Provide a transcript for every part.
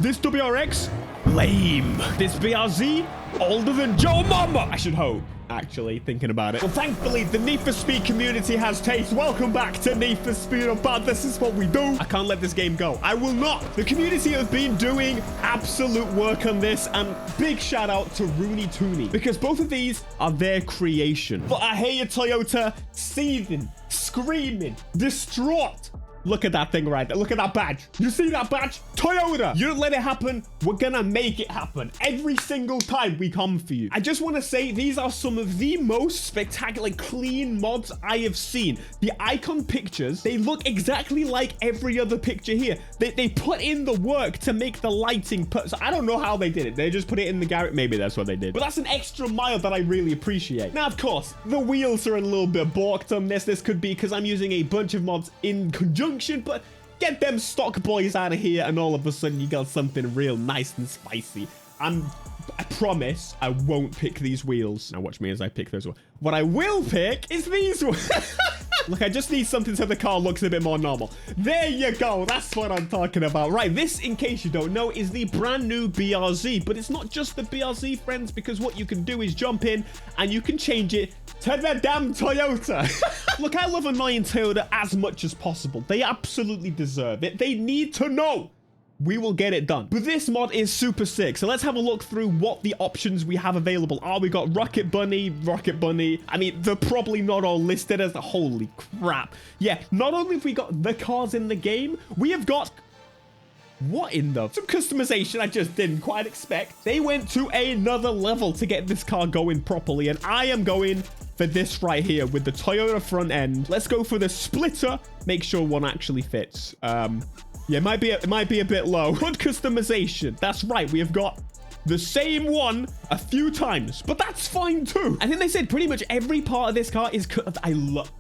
This WRX, lame. This BRZ, older than Joe Mama. I should hope, actually, thinking about it. Well, thankfully, the Need for Speed community has taste. Welcome back to Need for Speed Unbound. This is what we do. I can't let this game go. I will not. The community have been doing absolute work on this, and big shout out to RooneyTooney, because both of these are their creation. But I hear you, Toyota, seething, screaming, distraught. Look at that thing right there. Look at that badge. You see that badge? Toyota, you don't let it happen. We're gonna make it happen every single time we come for you. I just want to say these are some of the most spectacular, clean mods I have seen. The icon pictures, they look exactly like every other picture here. They put in the work to make the lighting. So I don't know how they did it. They just put it in the garage. Maybe that's what they did. But that's an extra mile that I really appreciate. Now, of course, the wheels are a little bit balked on this. This could be because I'm using a bunch of mods in conjunction. But get them stock boys out of here and all of a sudden you got something real nice and spicy. I promise I won't pick these wheels. Now watch me as I pick those ones. What I will pick is these ones. Look, I just need something so the car looks a bit more normal. There you go. That's what I'm talking about. Right, this, in case you don't know, is the brand new BRZ. But it's not just the BRZ, friends, because what you can do is jump in and you can change it to the damn Toyota. Look, I love annoying Toyota as much as possible. They absolutely deserve it. They need to know. We will get it done. But this mod is super sick. So let's have a look through what the options we have available are. We got Rocket Bunny. I mean, they're probably not all listed as holy crap. Yeah, not only have we got the cars in the game, we have got what in the some customization I just didn't quite expect. They went to another level to get this car going properly, and I am going for this right here with the Toyota front end. Let's go for the splitter. Make sure one actually fits. Yeah, it might be a bit low. Good customization. That's right. We have got the same one a few times, but that's fine too. I think they said pretty much every part of this car is I love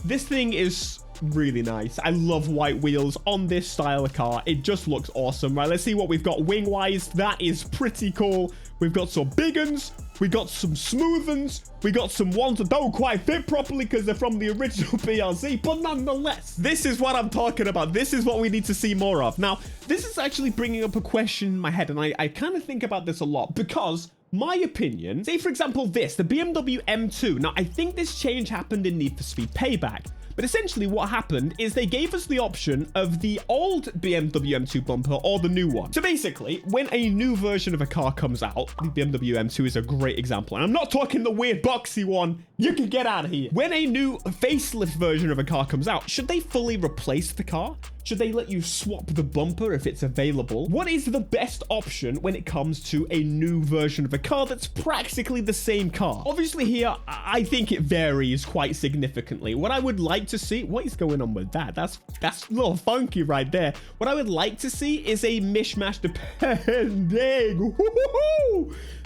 this thing. Is really nice. I love white wheels on this style of car. It just looks awesome. Right, let's see what we've got wing wise. That is pretty cool. We've got some big uns, we got some smooth uns, we got some ones that don't quite fit properly because they're from the original BRZ, but nonetheless, this is what I'm talking about. This is what we need to see more of. Now, this is actually bringing up a question in my head, and I kind of think about this a lot, because my opinion, say for example this, the BMW M2. Now, I think this change happened in Need for Speed Payback. But essentially what happened is they gave us the option of the old BMW M2 bumper or the new one. So basically, when a new version of a car comes out, the BMW M2 is a great example. And I'm not talking the weird boxy one. You can get out of here. When a new facelift version of a car comes out, should they fully replace the car? Should they let you swap the bumper if it's available? What is the best option when it comes to a new version of a car that's practically the same car? Obviously here, I think it varies quite significantly. What I would like to see, what is going on with that? That's a little funky right there. What I would like to see is a mishmash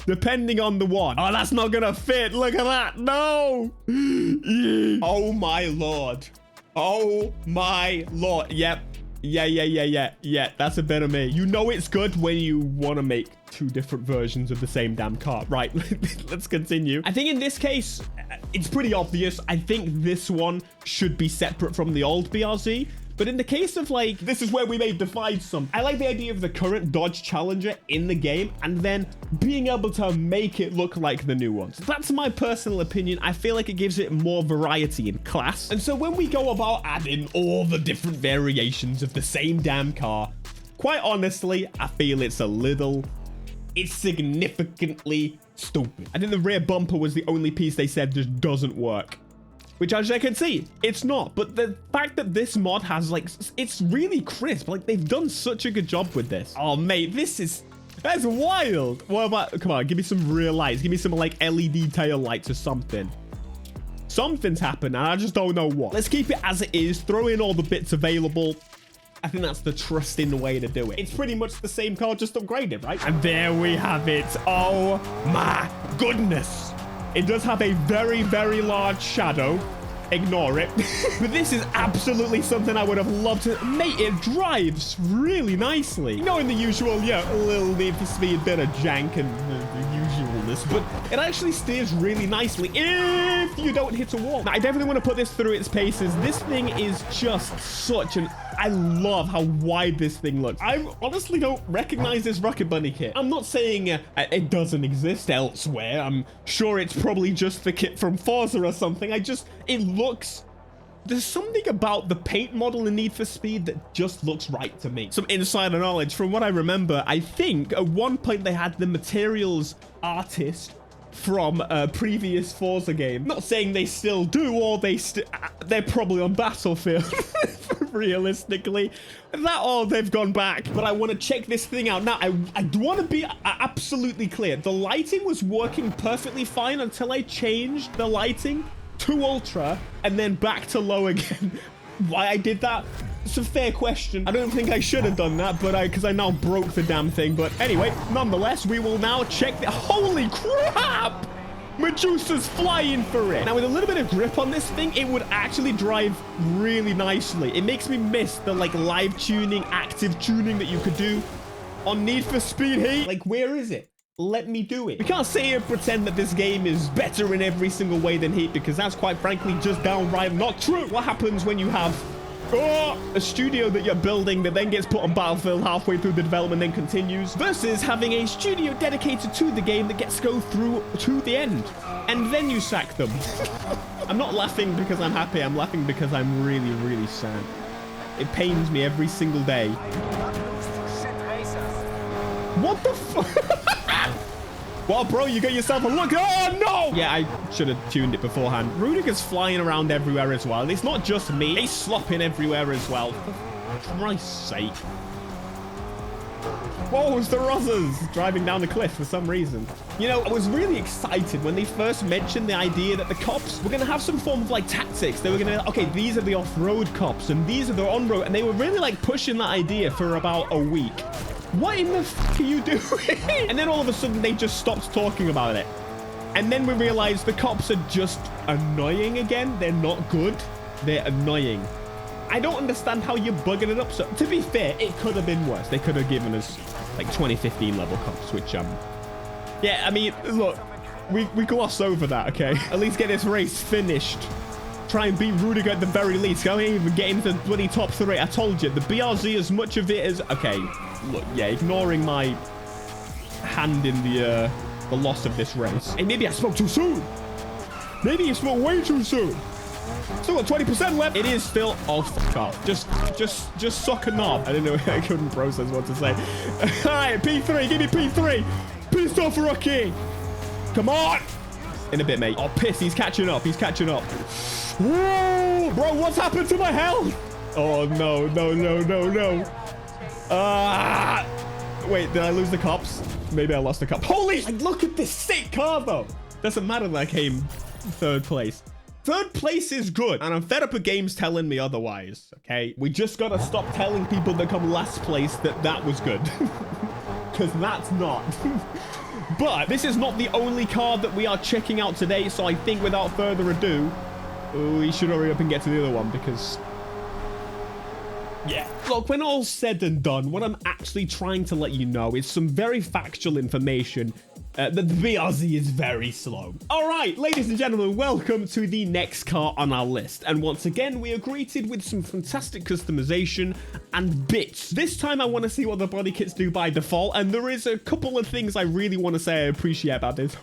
depending on the one. Oh, that's not gonna fit. Look at that. No. Oh my Lord. Oh my Lord. Yep. Yeah. That's a bit of me. You know it's good when you want to make two different versions of the same damn car. Right. Let's continue. I think in this case, it's pretty obvious. I think this one should be separate from the old BRZ. But in the case of like, this is where we may divide some. I like the idea of the current Dodge Challenger in the game and then being able to make it look like the new ones. That's my personal opinion. I feel like it gives it more variety in class. And so when we go about adding all the different variations of the same damn car, quite honestly, I feel it's significantly stupid. I think the rear bumper was the only piece they said just doesn't work. Which, as I can see, it's not. But the fact that this mod has, like, it's really crisp. Like, they've done such a good job with this. Oh, mate, that's wild. What about, come on, give me some real lights. Give me some, like, LED tail lights or something. Something's happened, and I just don't know what. Let's keep it as it is. Throw in all the bits available. I think that's the trusting way to do it. It's pretty much the same car, just upgraded, right? And there we have it. Oh, my goodness. It does have a very, very large shadow. Ignore it. But this is absolutely something I would have loved to... Mate, it drives really nicely. You know, in the usual, yeah, a little Need for Speed, bit of jank and the usual honest, but it actually steers really nicely if you don't hit a wall. Now, I definitely want to put this through its paces. This thing is just such an... I love how wide this thing looks. I honestly don't recognize this Rocket Bunny kit. I'm not saying it doesn't exist elsewhere. I'm sure it's probably just the kit from Forza or something. It looks... There's something about the paint model in Need for Speed that just looks right to me. Some insider knowledge. From what I remember, I think at one point they had the materials artist from a previous Forza game. Not saying they still do, or they're probably on Battlefield, realistically. That or they've gone back. But I want to check this thing out. Now, I want to be absolutely clear. The lighting was working perfectly fine until I changed the lighting to ultra and then back to low again. Why I did that? It's a fair question. I don't think I should have done that, but because I now broke the damn thing. But anyway, nonetheless, we will now check the... Holy crap! Medusa's flying for it. Now, with a little bit of grip on this thing, it would actually drive really nicely. It makes me miss the like live tuning, active tuning that you could do on Need for Speed Heat. Like, where is it? Let me do it. We can't sit here and pretend that this game is better in every single way than Heat, because that's quite frankly just downright not true. What happens when you have a studio that you're building that then gets put on Battlefield halfway through the development, then continues, versus having a studio dedicated to the game that gets to go through to the end, and then you sack them? I'm not laughing because I'm happy. I'm laughing because I'm really, really sad. It pains me every single day. What the fuck? Well, bro, you got yourself a look. Oh, no! Yeah, I should have tuned it beforehand. Rudiger's flying around everywhere as well. It's not just me. He's slopping everywhere as well. For Christ's sake. Whoa, it's the Rozzers driving down the cliff for some reason. You know, I was really excited when they first mentioned the idea that the cops were going to have some form of like tactics. They were going to, okay, these are the off-road cops and these are the on-road. And they were really like pushing that idea for about a week. What in the f*** are you doing? And then all of a sudden they just stopped talking about it. And then we realized the cops are just annoying again. They're not good. They're annoying. I don't understand how you're bugging it up. So to be fair, it could have been worse. They could have given us like 2015 level cops, which yeah, I mean, look, we gloss over that, okay? At least get this race finished. Try and beat Rudiger at the very least. I ain't even get into the bloody top 3. I told you, the BRZ, as much of it as... Okay, look, yeah, ignoring my hand in the loss of this race. Hey, maybe I spoke too soon. Maybe you spoke way too soon. Still got 20% left. It is still... Oh, fuck off. Just suck a knob. I didn't know. I couldn't process what to say. All right, P3. Give me P3. Pissed off, Rocky. Come on. In a bit, mate. Oh, piss. He's catching up. He's catching up. Whoa, bro, what's happened to my health? Oh, no, no, no, no, no. Wait, did I lose the cops? Maybe I lost the cop. Holy, look at this sick car, though. Doesn't matter that I came third place. Third place is good, and I'm fed up with games telling me otherwise, okay? We just gotta stop telling people that come last place that that was good. Because that's not. But this is not the only car that we are checking out today, so I think without further ado, we should hurry up and get to the other one, because... Yeah. Look, when all's said and done, what I'm actually trying to let you know is some very factual information that the BRZ is very slow. All right, ladies and gentlemen, welcome to the next car on our list. And once again, we are greeted with some fantastic customization and bits. This time, I want to see what the body kits do by default. And there is a couple of things I really want to say I appreciate about this.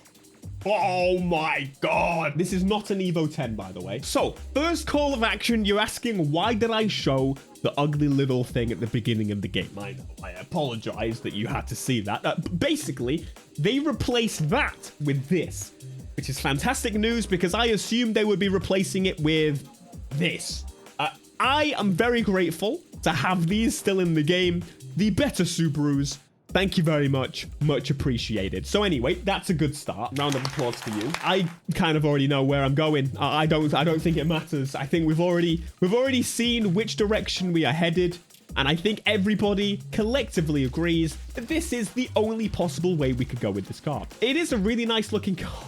Oh my God. This is not an Evo 10, by the way. So, first call of action, you're asking, why did I show the ugly little thing at the beginning of the game? I know, I apologize that you had to see that. Basically, they replaced that with this, which is fantastic news because I assumed they would be replacing it with this. I am very grateful to have these still in the game. The better Subarus. Thank you very much. Much appreciated. So anyway, that's a good start. Round of applause for you. I kind of already know where I'm going. I don't think it matters. I think we've already seen which direction we are headed. And I think everybody collectively agrees that this is the only possible way we could go with this car. It is a really nice looking car.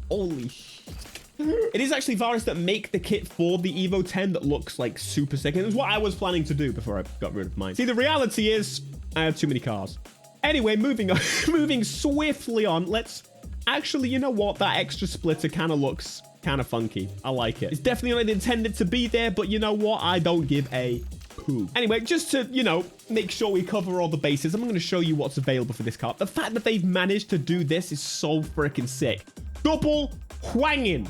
Holy shit. It is actually Varus that make the kit for the Evo 10 that looks like super sick. And it's what I was planning to do before I got rid of mine. See, the reality is I have too many cars. Anyway, moving on, moving swiftly on, let's Actually, you know what? That extra splitter kind of looks kind of funky. I like it. It's definitely not intended to be there, but you know what? I don't give a poo. Anyway, just to, you know, make sure we cover all the bases, I'm going to show you what's available for this car. The fact that they've managed to do this is so freaking sick. Double wanging.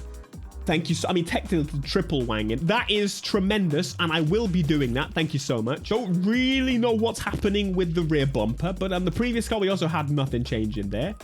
Thank you. I mean, technically triple wanging. That is tremendous, and I will be doing that. Thank you so much. Don't really know what's happening with the rear bumper, but on the previous car, we also had nothing changing there.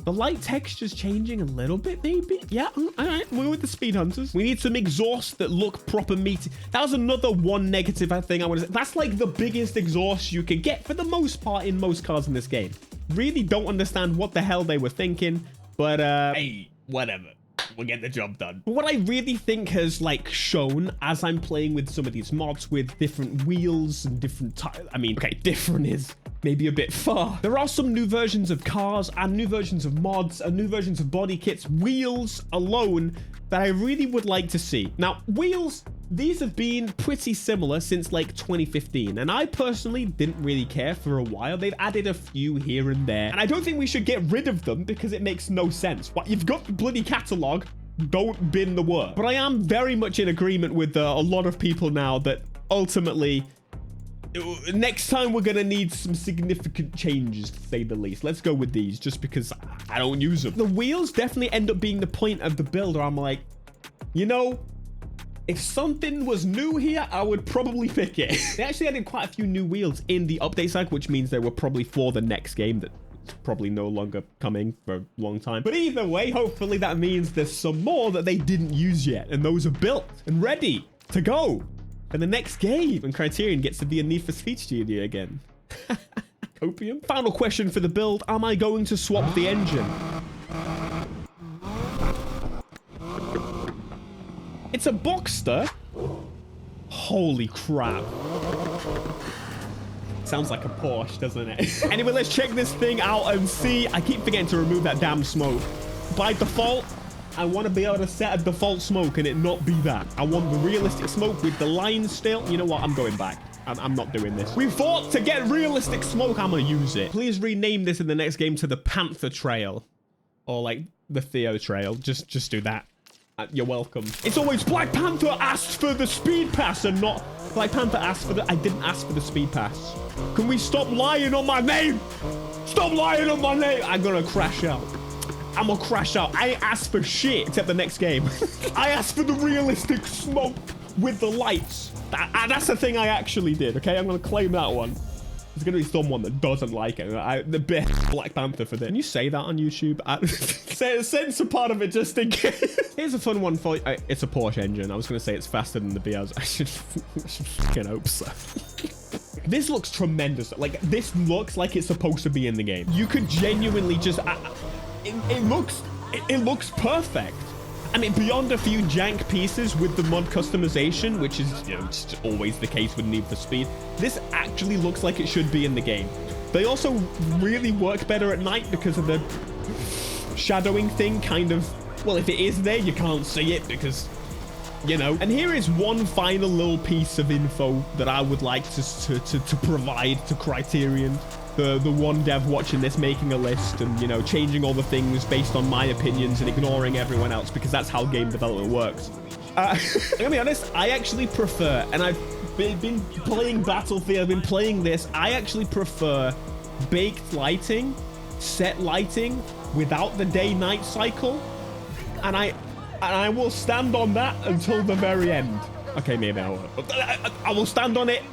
The light texture's changing a little bit, maybe. Yeah, all right. We're with the speed hunters. We need some exhausts that look proper meaty. That was another one negative thing I want to say. That's like the biggest exhaust you can get for the most part in most cars in this game. Really don't understand what the hell they were thinking, but hey, whatever. We'll get the job done. But what I really think has like shown as I'm playing with some of these mods with different wheels and different tires. I mean, okay, different is maybe a bit far. There are some new versions of cars and new versions of mods and new versions of body kits, wheels alone, that I really would like to see. Now, wheels, these have been pretty similar since like 2015, and I personally didn't really care for a while. They've added a few here and there, and I don't think we should get rid of them because it makes no sense. What, you've got the bloody catalog, don't bin the work. But I am very much in agreement with a lot of people now that ultimately next time we're gonna need some significant changes, to say the least. Let's go with these just because I don't use them. The wheels definitely end up being the point of the build where I'm like, you know, if something was new here, I would probably pick it. They actually added quite a few new wheels in the update cycle, which means they were probably for the next game that is probably no longer coming for a long time. But either way, hopefully that means there's some more that they didn't use yet, and those are built and ready to go for the next game. And Criterion gets to be a Need for Speed studio again. Copium. Final question for the build. Am I going to swap the engine? It's a Boxster. Holy crap. Sounds like a Porsche, doesn't it? Anyway, let's check this thing out and see. I keep forgetting to remove that damn smoke. By default, I want to be able to set a default smoke and it not be that. I want the realistic smoke with the lines still. You know what? I'm going back. I'm not doing this. We fought to get realistic smoke. I'm going to use it. Please rename this in the next game to the Panther Trail. Or like the Theo Trail. Just do that. You're welcome. It's always Black Panther asked for the speed pass and not Black Panther asked for the... I didn't ask for the speed pass. Can we stop lying on my name? Stop lying on my name. I'm gonna crash out. I'm gonna crash out. I ain't asked for shit except the next game. I asked for the realistic smoke with the lights. That's the thing I actually did, okay? I'm gonna claim that one. There's gonna be someone that doesn't like it. The best Black Panther for this. Can you say that on YouTube? Censor part of it just in case. Here's a fun one for you. It's a Porsche engine. I was gonna say it's faster than the BRZ. I should fucking hope so. This looks tremendous. Like, this looks like it's supposed to be in the game. You could genuinely just... It looks perfect. I mean, beyond a few jank pieces with the mod customization, which is, you know, it's always the case with Need for Speed, this actually looks like it should be in the game. They also really work better at night because of the shadowing thing, kind of. Well, if it is there, you can't see it because, you know. And here is one final little piece of info that I would like to provide to Criterion. The one dev watching this, making a list and, you know, changing all the things based on my opinions and ignoring everyone else, because that's how game development works. I'm gonna be honest, I actually prefer, and I've been playing Battlefield, I've been playing this, I actually prefer baked lighting, set lighting, without the day-night cycle, and I will stand on that until the very end. Okay, maybe I won't. I will stand on it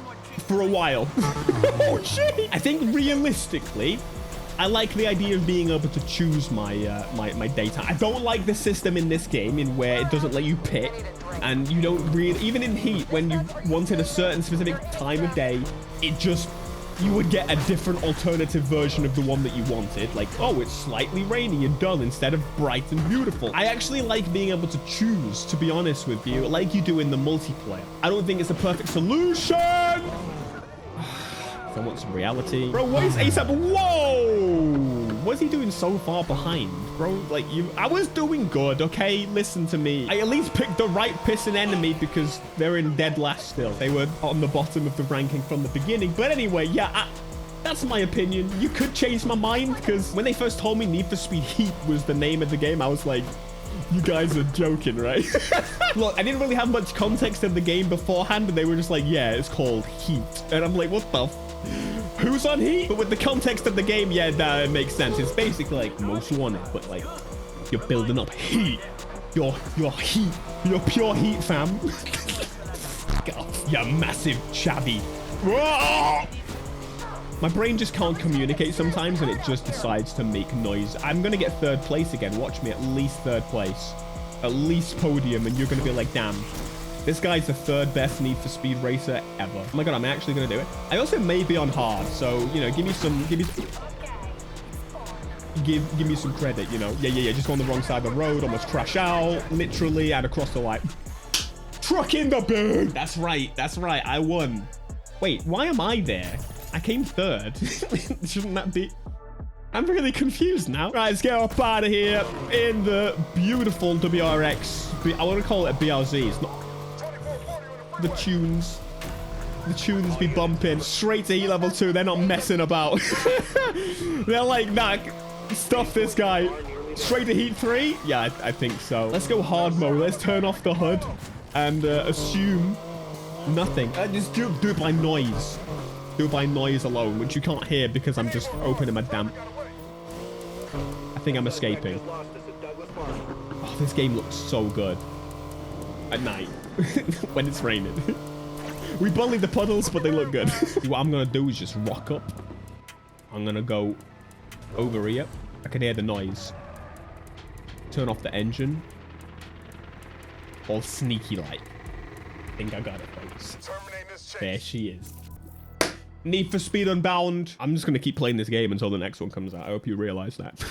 for a while. Oh shit! I think realistically, I like the idea of being able to choose my my daytime. I don't like the system in this game in where it doesn't let you pick, and you don't really, even in heat, when you wanted a certain specific time of day, it just, you would get a different alternative version of the one that you wanted. Like, oh, it's slightly rainy and dull instead of bright and beautiful. I actually like being able to choose, to be honest with you, like you do in the multiplayer. I don't think it's a perfect solution. I want some reality. Bro, what is ASAP? Whoa! What is he doing so far behind? Bro, like, I was doing good, okay? Listen to me. I at least picked the right pissing enemy because they're in dead last still. They were on the bottom of the ranking from the beginning. But anyway, yeah, that's my opinion. You could change my mind, because when they first told me Need for Speed Heat was the name of the game, I was like, you guys are joking, right? Look, I didn't really have much context of the game beforehand, and they were just like, yeah, it's called Heat. And I'm like, what the who's on Heat? But with the context of the game, yeah, that makes sense. It's basically like Most Wanted, but like, you're building up heat. You're heat. You're pure heat, fam. Get off, you massive chavvy. Whoa! My brain just can't communicate sometimes, and it just decides to make noise. I'm gonna get 3rd place again. Watch me, at least 3rd place. At least podium, and you're gonna be like, damn. This guy's the 3rd best Need for Speed racer ever. Oh my god, I'm actually gonna do it. I also may be on hard, so, you know, give me some credit, you know. Yeah, just on the wrong side of the road, almost crash out, literally, and across the line. Truck in the bin! That's right, I won. Wait, why am I there? I came 3rd. Shouldn't that be? I'm really confused now. Right, let's get up out of here in the beautiful WRX. I want to call it a BRZ. It's not. The tunes be bumping straight to level 2. They're not messing about. They're like, nah, stuff this guy. Straight to Heat 3? Yeah, I think so. Let's go hard mode. Let's turn off the hood and assume nothing. Just do it by noise. Do it by noise alone, which you can't hear because I'm just opening my damn. I think I'm escaping. Oh, this game looks so good at night when it's raining. We bully the puddles, but they look good. What I'm gonna do is just rock up. I'm gonna go over here. I can hear the noise. Turn off the engine. All sneaky like. I think I got it, folks. There she is. Need for Speed Unbound. I'm just going to keep playing this game until the next one comes out. I hope you realize that.